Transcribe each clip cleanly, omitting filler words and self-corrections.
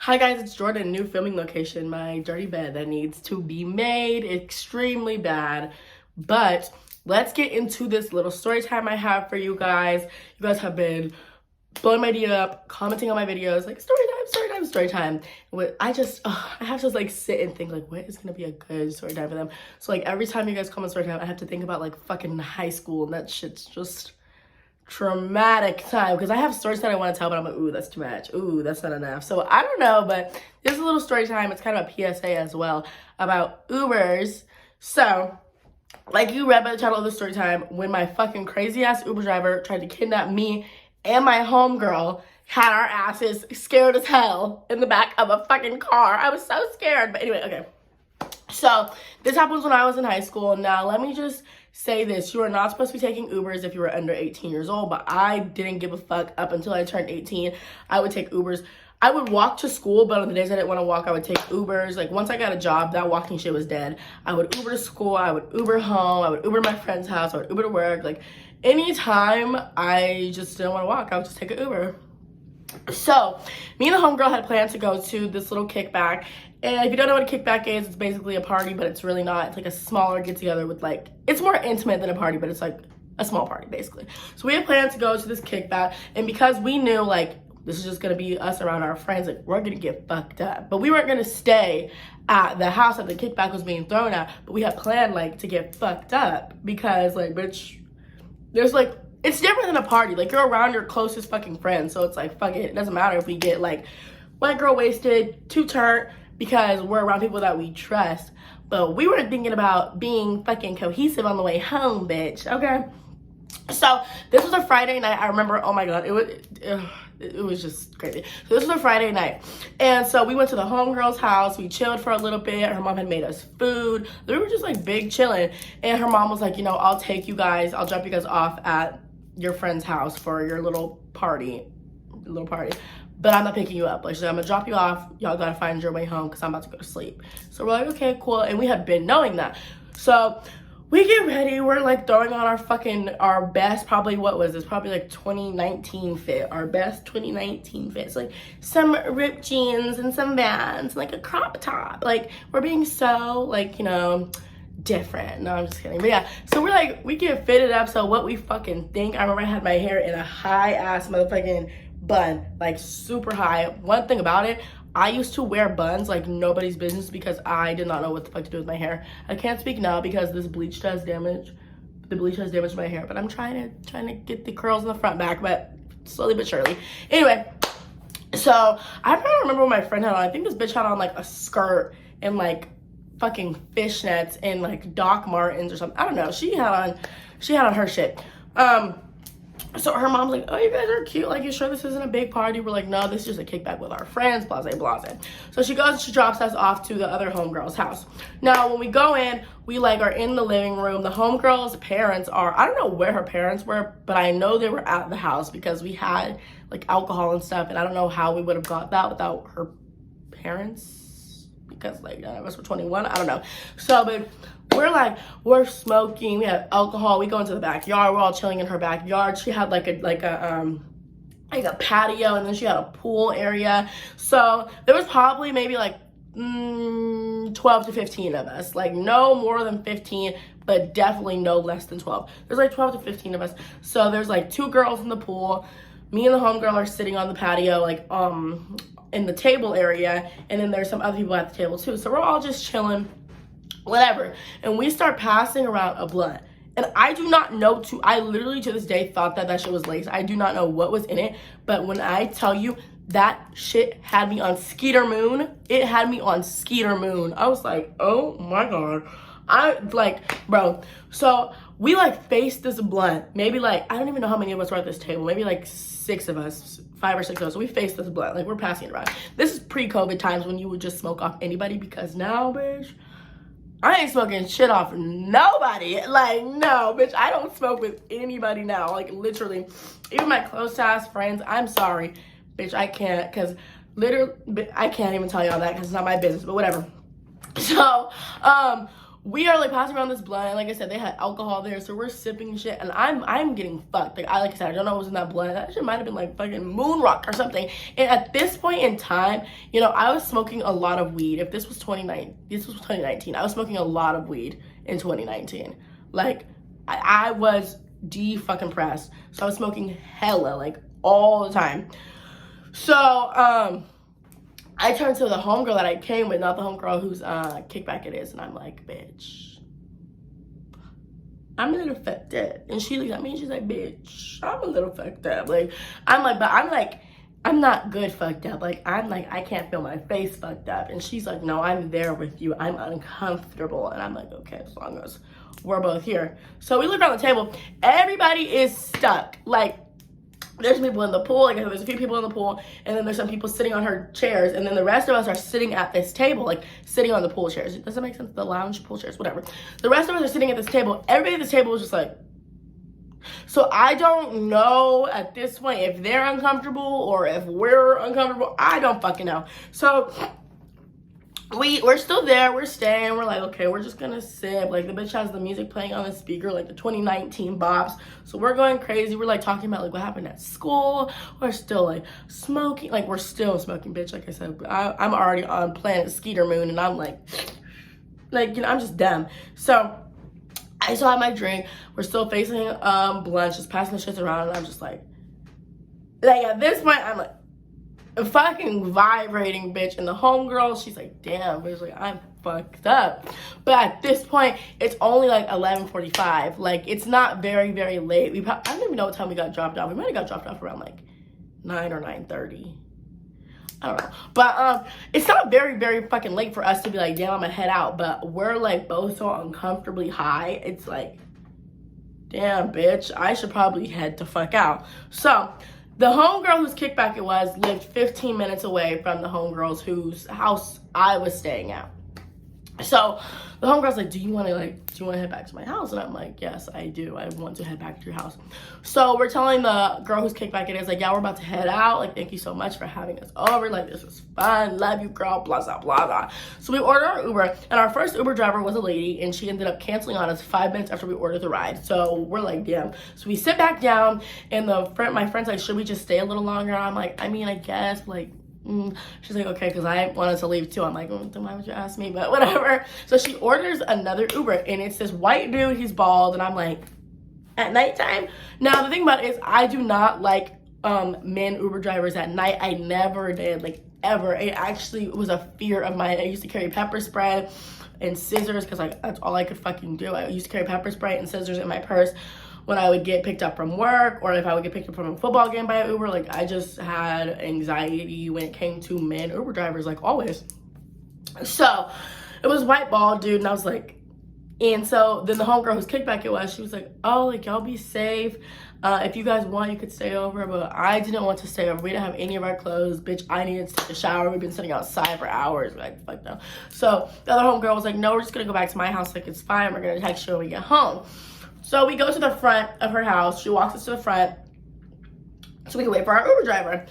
Hi guys, it's Jordan. New filming location. My dirty bed that needs to be made extremely bad. But let's get into this little story time I have for you guys. You guys have been blowing my idea up, commenting on my videos, like story time, story time, story time. I have to like sit and think like, what is gonna be a good story time for them? So like every time you guys comment story time, I have to think about like fucking high school, and that shit's just traumatic time because I have stories that I want to tell, but I'm like, ooh, that's too much. Ooh, that's not enough. So I don't know, but this is a little story time. It's kind of a PSA as well about Ubers. So, like you read by the title of the story time, when my fucking crazy ass Uber driver tried to kidnap me and my homegirl, had our asses scared as hell in the back of a fucking car. I was so scared. But anyway, okay. So this happens when I was in high school. Now, let me just say this. You are not supposed to be taking Ubers if you were under 18 years old, but I didn't give a fuck up until I turned 18. I would take Ubers. I would walk to school, but on the days I didn't want to walk, I would take Ubers. Like, once I got a job, that walking shit was dead. I would Uber to school. I would Uber home. I would Uber to my friend's house. I would Uber to work. Like, anytime I just didn't want to walk, I would just take an Uber. So, me and the homegirl had planned to go to this little kickback. And if you don't know what a kickback is, it's basically a party, but it's really not. It's like a smaller get-together with like, it's more intimate than a party, but it's like a small party, basically. So we had planned to go to this kickback, and because we knew, like, this is just gonna be us around our friends, like, we're gonna get fucked up. But we weren't gonna stay at the house that the kickback was being thrown at, but we had planned, like, to get fucked up because, like, bitch, there's, like, it's different than a party. Like, you're around your closest fucking friends, so it's like, fuck it. It doesn't matter if we get, like, white girl wasted, too turnt, because we're around people that we trust. But we were thinking about being fucking cohesive on the way home, bitch, okay? So this was a Friday night. I remember, oh my God, it was just crazy. So this was a Friday night. And so we went to the homegirl's house. We chilled for a little bit. Her mom had made us food. We were just like big chilling. And her mom was like, you know, I'll take you guys, I'll drop you guys off at your friend's house for your little party. But I'm not picking you up. Like, she said, I'm gonna drop you off. Y'all gotta find your way home because I'm about to go to sleep. So we're like, okay, cool. And we had been knowing that. So we get ready. We're like throwing on our best, probably, what was this? Probably like 2019 fit. Our best 2019 fits. Like some ripped jeans and some Vans, and like a crop top. Like, we're being so, like, you know, different. No, I'm just kidding. But yeah, so we're like, we get fitted up. So what we fucking think, I remember I had my hair in a high ass motherfucking bun, like super high. One thing about it, I used to wear buns like nobody's business because I did not know what the fuck to do with my hair. I can't speak now because this bleach has damaged. The bleach has damaged my hair, but I'm trying to get the curls in the front back, but slowly but surely. Anyway, so I probably remember what my friend had on. I think this bitch had on like a skirt and like fucking fishnets and like Doc Martens or something. I don't know. She had on her shit. So her mom's like, oh, you guys are cute. Like, you sure this isn't a big party? We're like, no, this is just a kickback with our friends, blase, blase. So she goes and she drops us off to the other homegirl's house. Now, when we go in, we like are in the living room. The homegirl's parents are, I don't know where her parents were, but I know they were at the house because we had like alcohol and stuff. And I don't know how we would have got that without her parents because like none of us were 21. I don't know. So, but we're smoking, we have alcohol, we go into the backyard, we're all chilling in her backyard. She had like a patio, and then she had a pool area. So there was probably maybe like 12 to 15 of us, like no more than 15, but definitely no less than 12. There's like 12 to 15 of us. So there's like two girls in the pool, me and the homegirl are sitting on the patio, like in the table area, and then there's some other people at the table too. So we're all just chilling, whatever, and we start passing around a blunt, and I do not know I literally to this day thought that shit was lace. I do not know what was in it, but when I tell you that shit had me on Skeeter Moon, it had me on Skeeter Moon. I was like, oh my God. I like, bro, so we like faced this blunt, maybe like, I don't even know how many of us were at this table, maybe like 6 of us, 5 or 6 of us. So we faced this blunt, like we're passing it around. This is pre-COVID times when you would just smoke off anybody, because now, bitch, I ain't smoking shit off nobody. Like, no, bitch, I don't smoke with anybody now. Like, literally, even my close-ass friends, I'm sorry, bitch, I can't, because literally, I can't even tell y'all that because it's not my business, but whatever. So, we are like passing around this blunt, and like I said, they had alcohol there, so we're sipping shit, and I'm getting fucked. Like I said, I don't know what was in that blunt. That shit might have been like fucking moon rock or something. And at this point in time, you know, I was smoking a lot of weed. If this was 2019, I was smoking a lot of weed in 2019. Like I was fucking pressed, so I was smoking hella, like all the time. So I turned to the homegirl that I came with, not the homegirl whose kickback it is, and I'm like, bitch, I'm a little fucked up. And she looks at me and she's like, bitch, I'm a little fucked up. Like, I'm not good fucked up. Like, I can't feel my face fucked up. And she's like, no, I'm there with you. I'm uncomfortable. And I'm like, okay, as long as we're both here. So we look around the table. Everybody is stuck. Like, there's people in the pool, like there's a few people in the pool, and then there's some people sitting on her chairs, and then the rest of us are sitting at this table, like sitting on the pool chairs. Does that make sense? The lounge pool chairs, whatever. The rest of us are sitting at this table. Everybody at this table was just like, so I don't know at this point if they're uncomfortable or if we're uncomfortable. I don't fucking know. So we're still there, we're staying, we're like, okay, we're just gonna sip. Like, the bitch has the music playing on the speaker, like the 2019 bops. So we're going crazy. We're like talking about like what happened at school. We're still like smoking, like we're still smoking, bitch. Like I said, I'm already on planet Skeeter Moon, and I'm like, you know, I'm just dumb. So I still have my drink. We're still facing blunts, just passing the shits around, and I'm just like at this point, I'm like, fucking vibrating, bitch. And the homegirl, she's like, damn, bitch, like, I'm fucked up. But at this point, it's only like 11:45. Like, it's not very, very late. I don't even know what time we got dropped off. We might have got dropped off around like 9 or 9:30. I don't know. But it's not very, very fucking late for us to be like, damn, I'm gonna head out. But we're like both so uncomfortably high. It's like, damn, bitch, I should probably head the fuck out. So the homegirl whose kickback it was lived 15 minutes away from the homegirls whose house I was staying at. So the homegirl's like, do you want to head back to my house? And I'm like, yes, I do. I want to head back to your house. So we're telling the girl whose kickback it is, like, yeah, we're about to head out. Like, thank you so much for having us over. Like, this is fun. Love you, girl. Blah, blah, blah, blah. So we ordered our Uber, and our first Uber driver was a lady, and she ended up canceling on us 5 minutes after we ordered the ride. So we're like, damn. So we sit back down, and my friend's like, should we just stay a little longer? I'm like, I mean, I guess, like, she's like, okay, because I wanted to leave too. I'm like, then why would you ask me? But whatever. So she orders another Uber, and it's this white dude. He's bald, and I'm like, at nighttime? Now, the thing about it is, I do not like men Uber drivers at night. I never did, like, ever. It actually was a fear of mine. I used to carry pepper spray and scissors because, like, that's all I could fucking do. I used to carry pepper spray and scissors in my purse when I would get picked up from work, or if I would get picked up from a football game by an Uber. Like, I just had anxiety when it came to men Uber drivers, like, always. So it was white bald dude, and I was like, and so then the homegirl whose kickback it was, she was like, oh, like, y'all be safe. If you guys want, you could stay over. But I didn't want to stay over. We didn't have any of our clothes. Bitch, I needed to take a shower. We've been sitting outside for hours. Like, fuck no. So the other homegirl was like, no, we're just gonna go back to my house. Like, it's fine. We're gonna text you when we get home. So we go to the front of her house. She walks us to the front so we can wait for our Uber driver.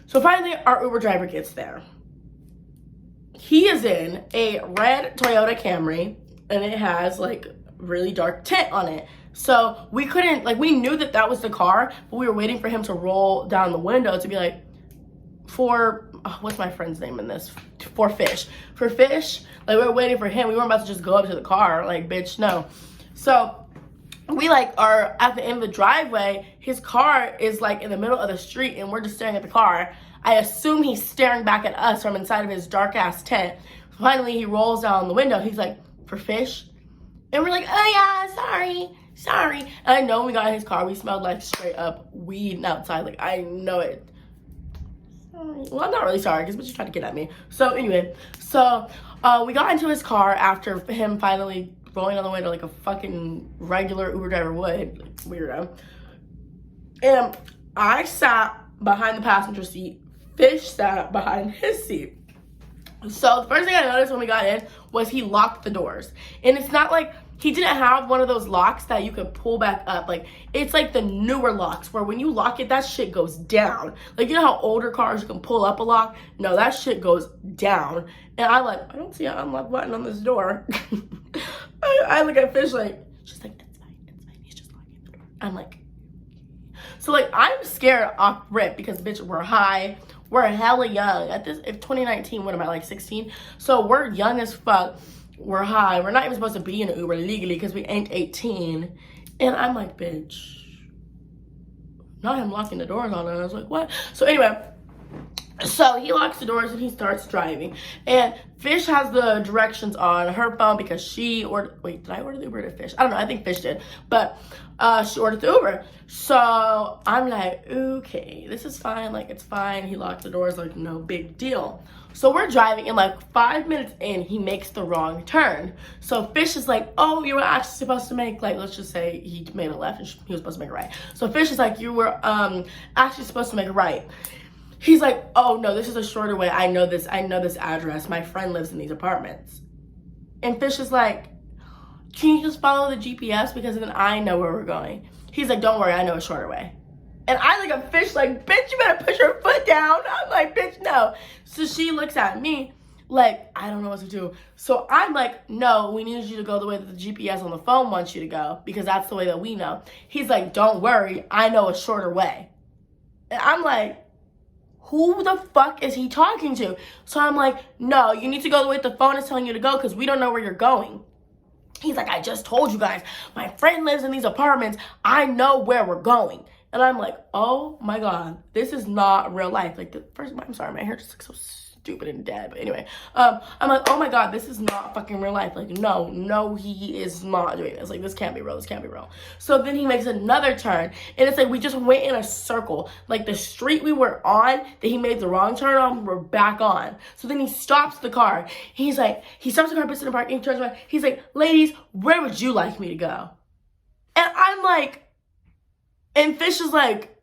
So finally, our Uber driver gets there. He is in a red Toyota Camry, and it has, like, really dark tint on it. So we couldn't, like, we knew that was the car, but we were waiting for him to roll down the window to be like, what's my friend's name in this? For fish. Like, we were waiting for him. We weren't about to just go up to the car. Like, bitch, no. So we, like, are at the end of the driveway. His car is, like, in the middle of the street, and we're just staring at the car. I assume he's staring back at us from inside of his dark-ass tent. Finally, he rolls down the window. He's like, for fish? And we're like, oh, yeah, sorry. And I know when we got in his car, we smelled, like, straight up weed outside. Like, I know it. Sorry. Well, I'm not really sorry, because bitch, you tried to get at me. So, anyway. So, we got into his car after him finally rolling down the window like a fucking regular Uber driver would. Like, weirdo. And I sat behind the passenger seat. Fish sat behind his seat. So the first thing I noticed when we got in was he locked the doors. And it's not like, he didn't have one of those locks that you could pull back up. Like, it's like the newer locks where when you lock it, that shit goes down. Like, you know how older cars you can pull up a lock? No, that shit goes down. And I'm like, I don't see an unlock button on this door. I look at Fish like, she's like, it's fine, he's just locking the door. I'm like, so like, I'm scared off rip because bitch, we're high, we're hella young. At this, if 2019, what am I, like 16? So we're young as fuck, we're high, we're not even supposed to be in an Uber legally because we ain't 18. And I'm like, bitch, not him locking the doors on us. I was like, what? So anyway, so he locks the doors and he starts driving. And Fish has the directions on her phone because she ordered, wait, did I order the Uber to Fish? I don't know, I think Fish did. But she ordered the Uber. So I'm like, okay, this is fine, like it's fine. He locked the doors, like no big deal. So we're driving and like 5 minutes in, he makes the wrong turn. So Fish is like, oh, you were actually supposed to make, like, let's just say he made a left and he was supposed to make a right. So Fish is like, you were actually supposed to make a right. He's like, oh no, this is a shorter way. I know this address. My friend lives in these apartments. And Fish is like, can you just follow the GPS because then I know where we're going. He's like, don't worry, I know a shorter way. And I look at Fish like, bitch, you better push your foot down. I'm like, bitch, no. So she looks at me like, I don't know what to do. So I'm like, no, we need you to go the way that the GPS on the phone wants you to go because that's the way that we know. He's like, don't worry, I know a shorter way. And I'm like, who the fuck is he talking to? So I'm like, no, you need to go the way the phone is telling you to go because we don't know where you're going. He's like, I just told you guys, my friend lives in these apartments. I know where we're going. And I'm like, oh my God, this is not real life. Like, I'm sorry, my hair just looks so stupid and dead. But anyway, I'm like, oh my God, this is not fucking real life. Like, no, he is not doing this. Like, this can't be real. So then he makes another turn. And it's like, we just went in a circle. Like, the street we were on that he made the wrong turn on, we're back on. So then he stops the car. He's like, he stops the car, puts it in the park, and he turns around. He's like, ladies, where would you like me to go? And I'm like, and Fish is like,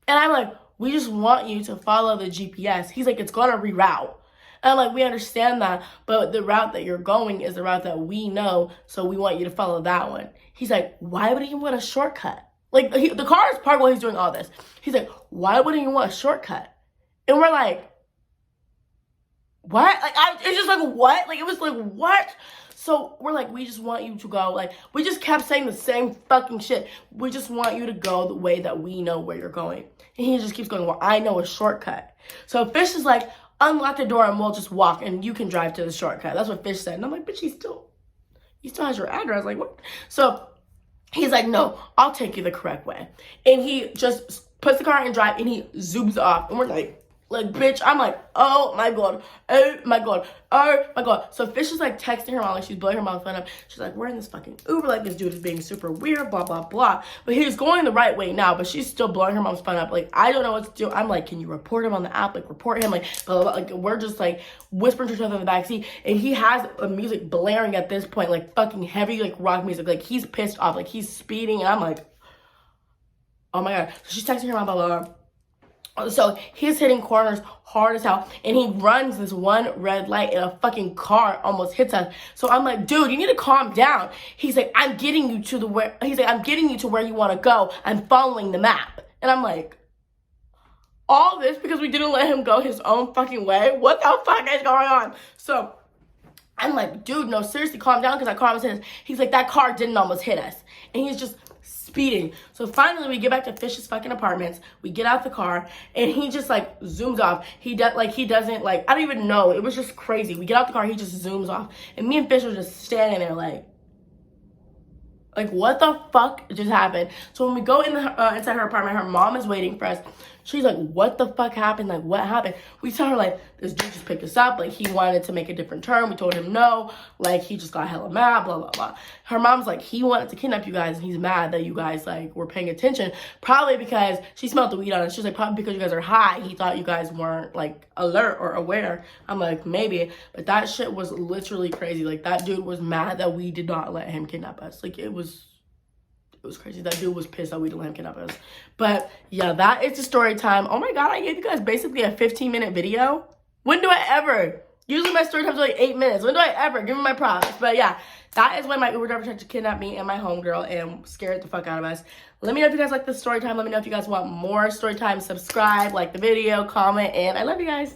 and I'm like, we just want you to follow the GPS. He's like, it's gonna reroute. And I'm like, we understand that, but the route that you're going is the route that we know, so we want you to follow that one. He's like, why would he want a shortcut? Like, the car is parked while he's doing all this. He's like, why wouldn't you want a shortcut? And we're like, what? Like, it's just like, what? Like, it was like, what? So we're like, we just want you to go. Like, we just kept saying the same fucking shit. We just want you to go the way that we know where you're going. And he just keeps going, well, I know a shortcut. So Fish is like, unlock the door and we'll just walk and you can drive to the shortcut. That's what Fish said. And I'm like, bitch, he still has your address. Like, what? So he's like, no, I'll take you the correct way. And he just puts the car in drive and he zooms off. And we're like, bitch, I'm like, oh my God. So Fish is like texting her mom, like she's blowing her mom's phone up. She's like, we're in this fucking Uber, like this dude is being super weird, blah, blah, blah. But he's going the right way now, but she's still blowing her mom's phone up. Like, I don't know what to do. I'm like, can you report him on the app? Like, report him, like, blah, blah, blah. Like, we're just like whispering to each other in the backseat. And he has a music blaring at this point, like fucking heavy, like rock music. Like, he's pissed off, like he's speeding. And I'm like, oh my God. So she's texting her mom, blah, blah, blah. So he's hitting corners hard as hell, and he runs this one red light, and a fucking car almost hits us. So I'm like, dude, you need to calm down. He's like, I'm getting you to where you want to go. I'm following the map. And I'm like, all this because we didn't let him go his own fucking way? What the fuck is going on? So I'm like, dude, no, seriously, calm down, because that car almost hit us. He's like, that car didn't almost hit us. And he's just speeding. So finally we get back to Fish's fucking apartments. We get out the car and he just like zooms off. He doesn't like, I don't even know. It was just crazy. We get out the car, he just zooms off. And me and Fish are just standing there like what the fuck just happened? So when we go inside her apartment, her mom is waiting for us. She's like, what the fuck happened? Like, what happened? We tell her, like, this dude just picked us up. Like, he wanted to make a different turn. We told him no. Like, he just got hella mad, blah, blah, blah. Her mom's like, he wanted to kidnap you guys, and he's mad that you guys, like, were paying attention. Probably because she smelled the weed on us. She's like, probably because you guys are high. He thought you guys weren't, like, alert or aware. I'm like, maybe. But that shit was literally crazy. Like, that dude was mad that we did not let him kidnap us. Like, it was crazy. That dude was pissed that we didn't let him kidnap us. But yeah, that is the story time. Oh my God, I gave you guys basically a 15-minute video. When do I ever? Usually my story times are like 8 minutes. When do I ever? Give me my props. But yeah, that is when my Uber driver tried to kidnap me and my homegirl and scared the fuck out of us. Let me know if you guys like the story time. Let me know if you guys want more story time. Subscribe, like the video, comment, and I love you guys.